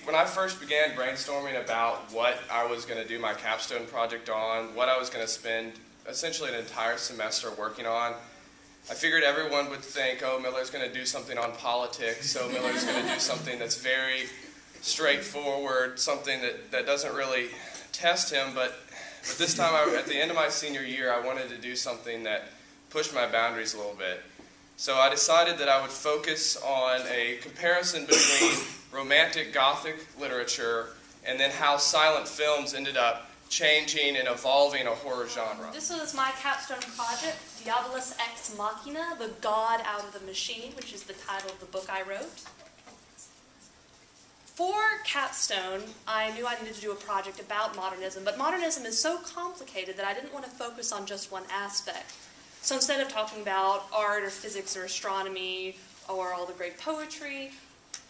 When I first began brainstorming about what I was going to do my capstone project on, what I was going to spend essentially an entire semester working on, I figured everyone would think, oh, Miller's going to do something on politics, so Miller's going to do something that's very straightforward, something that doesn't really test him, but this time, at the end of my senior year, I wanted to do something that pushed my boundaries a little bit. So I decided that I would focus on a comparison between romantic Gothic literature and then how silent films ended up changing and evolving a horror genre. This was my capstone project, Diabolus Ex Machina, the God Out of the Machine, which is the title of the book I wrote. For capstone, I knew I needed to do a project about modernism, but modernism is so complicated that I didn't want to focus on just one aspect. So instead of talking about art or physics or astronomy or all the great poetry,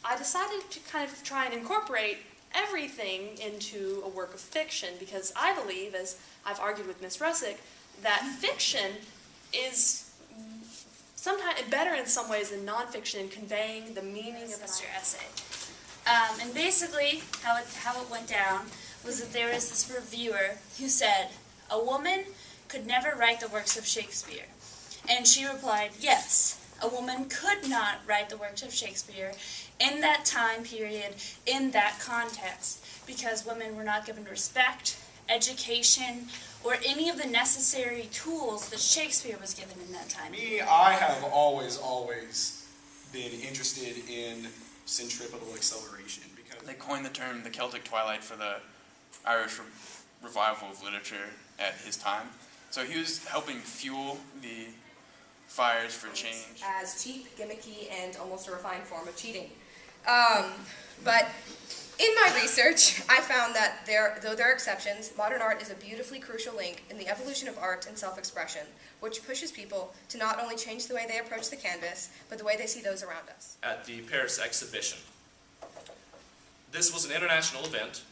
I decided to kind of try and incorporate everything into a work of fiction, because I believe, as I've argued with Miss Russick, that fiction is sometimes better in some ways than nonfiction in conveying the meaning of your essay. And basically, how it went down was that there was this reviewer who said, a woman could never write the works of Shakespeare. And she replied, yes, a woman could not write the works of Shakespeare in that time period, in that context, because women were not given respect, education, or any of the necessary tools that Shakespeare was given in that time. I have always been interested in centripetal acceleration, because they coined the term the Celtic Twilight for the Irish revival of literature at his time. So he was helping fuel the fires for change. As cheap, gimmicky, and almost a refined form of cheating. But in my research, I found that though there are exceptions, modern art is a beautifully crucial link in the evolution of art and self-expression, which pushes people to not only change the way they approach the canvas, but the way they see those around us. At the Paris exhibition. This was an international event.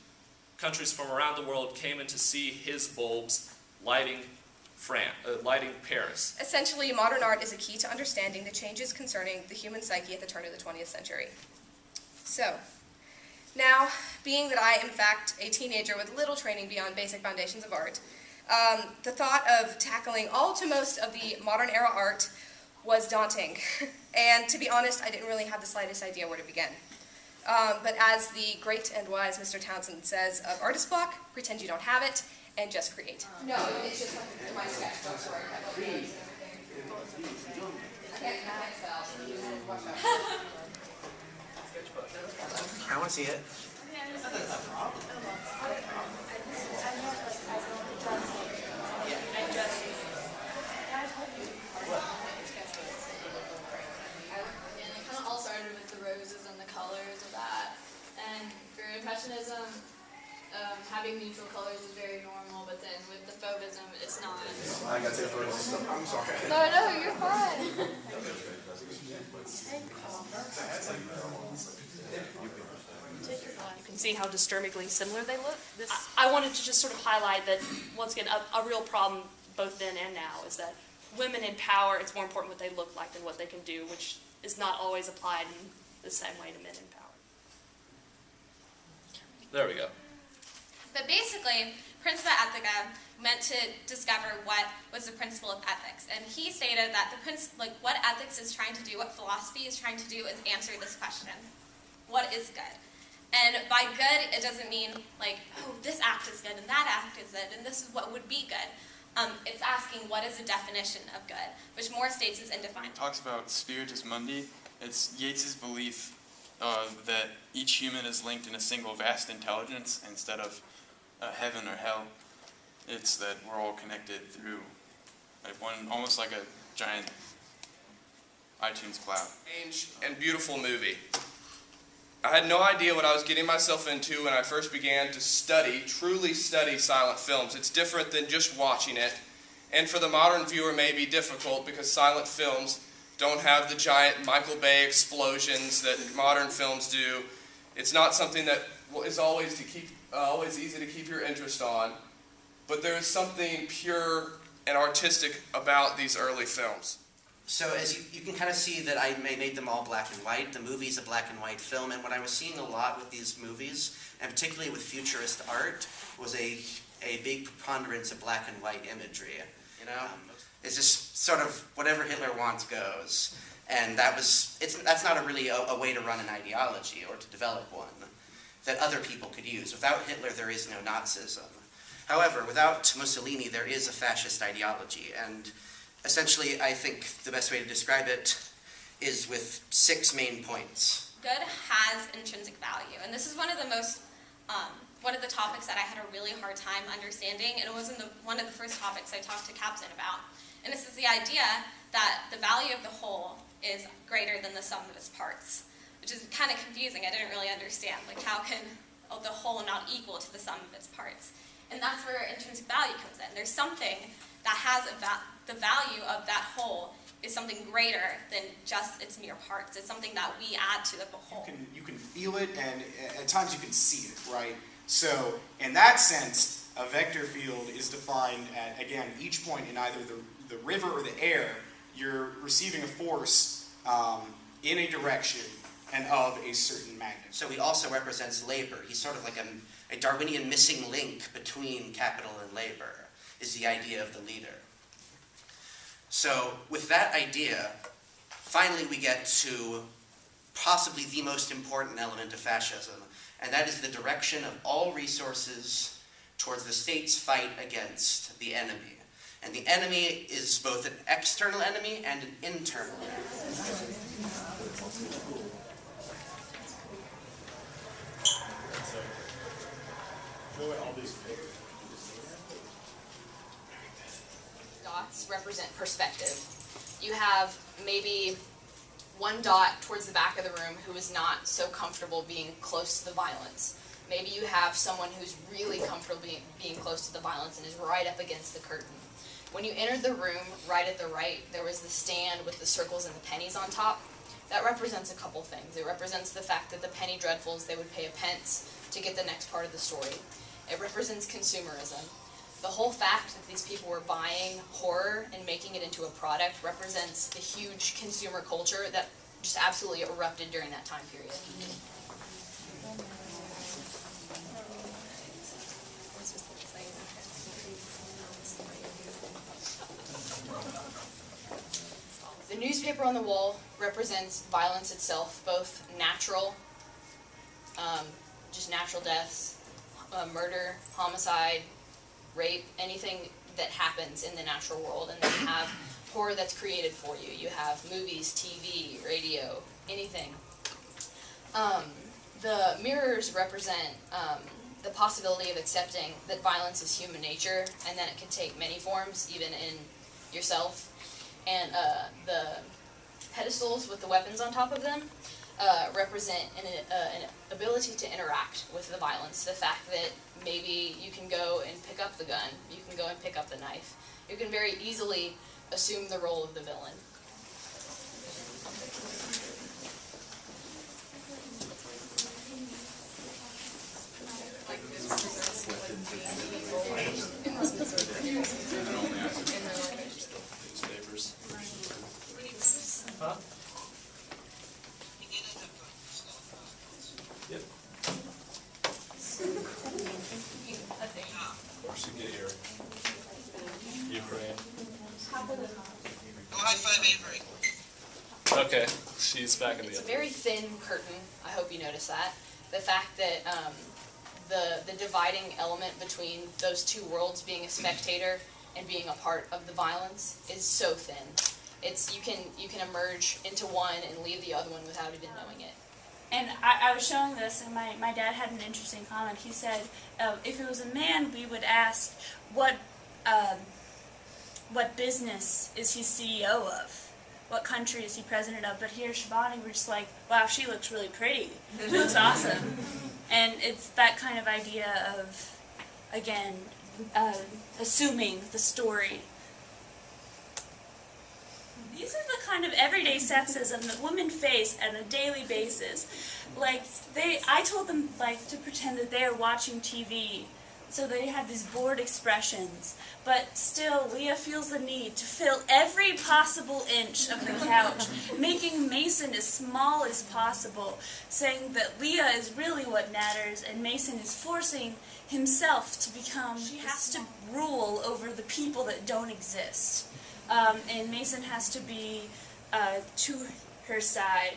Countries from around the world came in to see his bulbs lighting Paris. Essentially, modern art is a key to understanding the changes concerning the human psyche at the turn of the 20th century. So, now, being that I am in fact a teenager with little training beyond basic foundations of art, the thought of tackling all to most of the modern era art was daunting. And to be honest, I didn't really have the slightest idea where to begin. But as the great and wise Mr. Townsend says of artist block, pretend you don't have it, and just create. No, it's just like my sketchbooks where I have names and everything. I can't spell. I want to see it. It kind of all started with the roses and the colors of that. And for Impressionism, having neutral colors is very normal, but then with the Fauvism, it's not. I got to take photos of stuff. I'm sorry. No, you're fine. You can see how disturbingly similar they look. I wanted to just sort of highlight that, once again, a real problem both then and now is that women in power, it's more important what they look like than what they can do, which is not always applied in the same way to men in power. There we go. But basically, Principia Ethica meant to discover what was the principle of ethics. And he stated that what ethics is trying to do, what philosophy is trying to do, is answer this question. What is good? And by good, it doesn't mean like, oh, this act is good and that act is good and this is what would be good. It's asking what is the definition of good, which more states is indefined. It talks about spiritus mundi. It's Yeats's belief that each human is linked in a single vast intelligence instead of heaven or hell. It's that we're all connected through almost like a giant iTunes cloud. Strange and beautiful movie. I had no idea what I was getting myself into when I first began to truly study silent films. It's different than just watching it. And for the modern viewer, may be difficult because silent films don't have the giant Michael Bay explosions that modern films do. It's not something that is always easy to keep your interest on. But there is something pure and artistic about these early films. So as you can kind of see that I made them all black and white. The movie's a black and white film, and what I was seeing a lot with these movies, and particularly with futurist art, was a big preponderance of black and white imagery. You know, it's just sort of whatever Hitler wants goes, and that's not really a way to run an ideology or to develop one that other people could use. Without Hitler, there is no Nazism. However, without Mussolini, there is a fascist ideology, and essentially, I think the best way to describe it is with 6 main points. Good has intrinsic value, and this is one of the topics that I had a really hard time understanding, and it was one of the first topics I talked to Capstone about. And this is the idea that the value of the whole is greater than the sum of its parts, which is kind of confusing. I didn't really understand, like, how can the whole not equal to the sum of its parts? And that's where intrinsic value comes in. There's something that has the value of that whole is something greater than just its mere parts. It's something that we add to the whole. You can feel it, and at times you can see it, right? So, in that sense, a vector field is defined at, again, each point in either the river or the air, you're receiving a force in a direction and of a certain magnitude. So he also represents labor. He's sort of like a Darwinian missing link between capital and labor, is the idea of the leader. So with that idea, finally we get to possibly the most important element of fascism, and that is the direction of all resources towards the state's fight against the enemy. And the enemy is both an external enemy and an internal enemy. Dots represent perspective. You have maybe one dot towards the back of the room who is not so comfortable being close to the violence. Maybe you have someone who's really comfortable being close to the violence and is right up against the curtain. When you entered the room, right at the right, there was the stand with the circles and the pennies on top. That represents a couple things. It represents the fact that the penny dreadfuls, they would pay a pence to get the next part of the story. It represents consumerism. The whole fact that these people were buying horror and making it into a product represents the huge consumer culture that just absolutely erupted during that time period. The newspaper on the wall represents violence itself, both natural, just natural deaths, murder, homicide, rape, anything that happens in the natural world. And then you have horror that's created for you. You have movies, TV, radio, anything. The mirrors represent the possibility of accepting that violence is human nature and that it can take many forms, even in yourself. And the pedestals with the weapons on top of them represent an ability to interact with the violence. The fact that maybe you can go and pick up the gun, you can go and pick up the knife. You can very easily assume the role of the villain. Huh? Yep. Of course you get your Ukraine. Oh, high five Avery. Okay, she's back in the It's a very thin curtain. I hope you notice that. The fact that the dividing element between those two worlds, being a spectator and being a part of the violence, is so thin. It's you can emerge into one and leave the other one without even knowing it. And I was showing this, and my dad had an interesting comment. He said, if it was a man, we would ask, what business is he CEO of? What country is he president of? But here, Shivani, we're just like, wow, she looks really pretty. She looks awesome. And it's that kind of idea of, again, assuming the story. These are the kind of everyday sexism that women face on a daily basis. Like, I told them, like, to pretend that they are watching TV so they had these bored expressions. But still, Leah feels the need to fill every possible inch of the couch, making Mason as small as possible, saying that Leah is really what matters, and Mason is forcing himself to become, she has to rule over the people that don't exist. And Mason has to be to her side.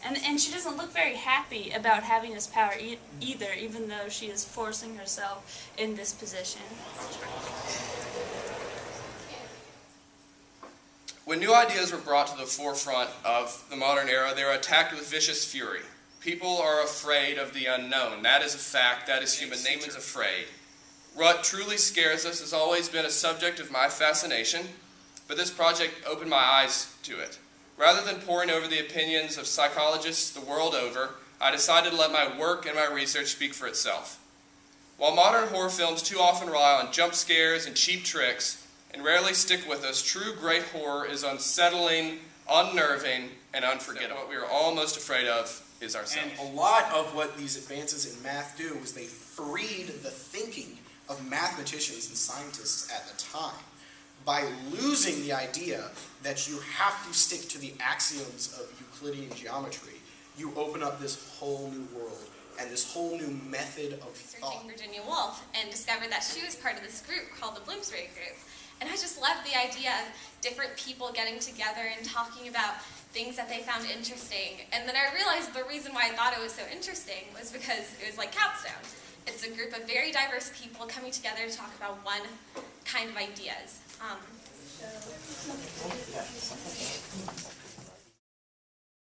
And she doesn't look very happy about having this power either, even though she is forcing herself in this position. When new ideas were brought to the forefront of the modern era, they were attacked with vicious fury. People are afraid of the unknown. That is a fact. That is human nature. Humans afraid. What truly scares us has always been a subject of my fascination, but this project opened my eyes to it. Rather than poring over the opinions of psychologists the world over, I decided to let my work and my research speak for itself. While modern horror films too often rely on jump scares and cheap tricks, and rarely stick with us, true great horror is unsettling, unnerving, and unforgettable. What we are all most afraid of is ourselves. And a lot of what these advances in math do is they freed the thinking of mathematicians and scientists at the time. By losing the idea that you have to stick to the axioms of Euclidean geometry, you open up this whole new world and this whole new method of thought. Researching Virginia Woolf and discovered that she was part of this group called the Bloomsbury Group. And I just loved the idea of different people getting together and talking about things that they found interesting. And then I realized the reason why I thought it was so interesting was because it was like Capstone. It's a group of very diverse people coming together to talk about one kind of ideas.